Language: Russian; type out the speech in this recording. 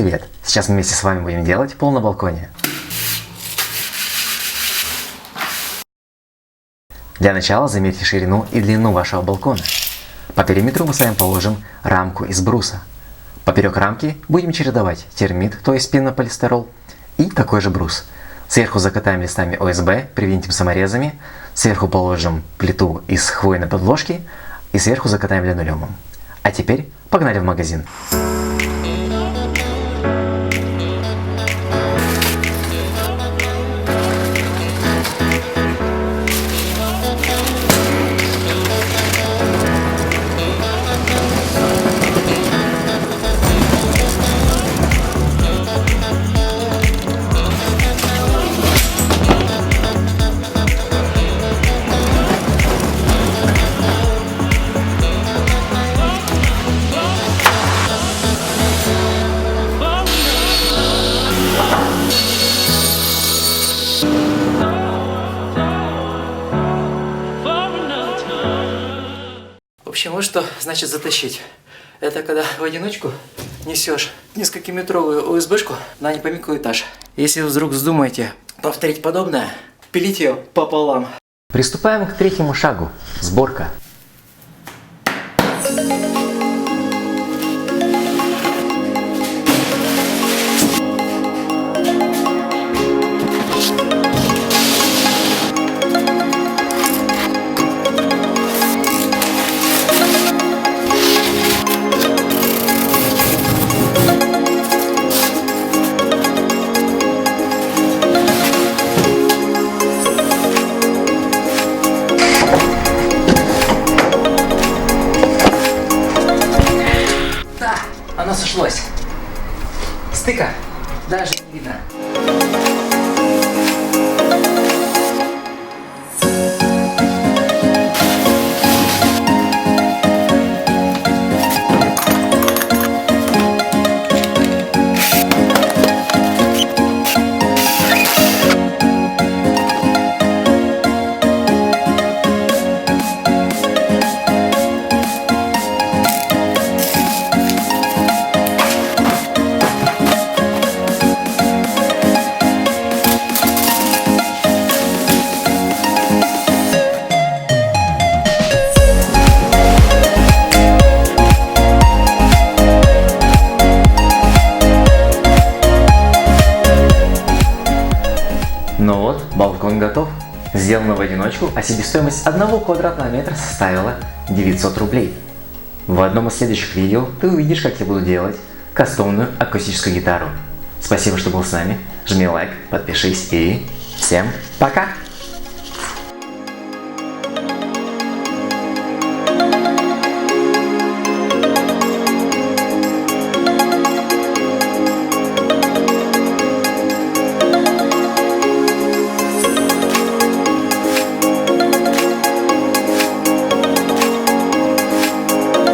привет! Сейчас мы вместе с вами будем делать пол на балконе. Для начала замерьте ширину и длину вашего балкона. По периметру мы с вами положим рамку из бруса. Поперек рамки будем чередовать термит, то есть пенополистирол, и такой же брус. Сверху закатаем листами ОСБ, привинтим саморезами, сверху положим плиту из хвойной подложки и сверху закатаем линолеумом. А теперь погнали в магазин. В общем, вот что значит затащить. Это когда в одиночку несешь несколькометровую ОСБшку на не пойми какой этаж. Если вы вдруг вздумаете повторить подобное, пилите ее пополам. Приступаем к третьему шагу – сборка. Оно сошлось. Стыка даже не видно. Ну вот, балкон готов. Сделано в одиночку, а себестоимость 1 квадратного метра составила 900 рублей. В одном из следующих видео ты увидишь, как я буду делать кастомную акустическую гитару. Спасибо, что был с нами. Жми лайк, подпишись и всем пока!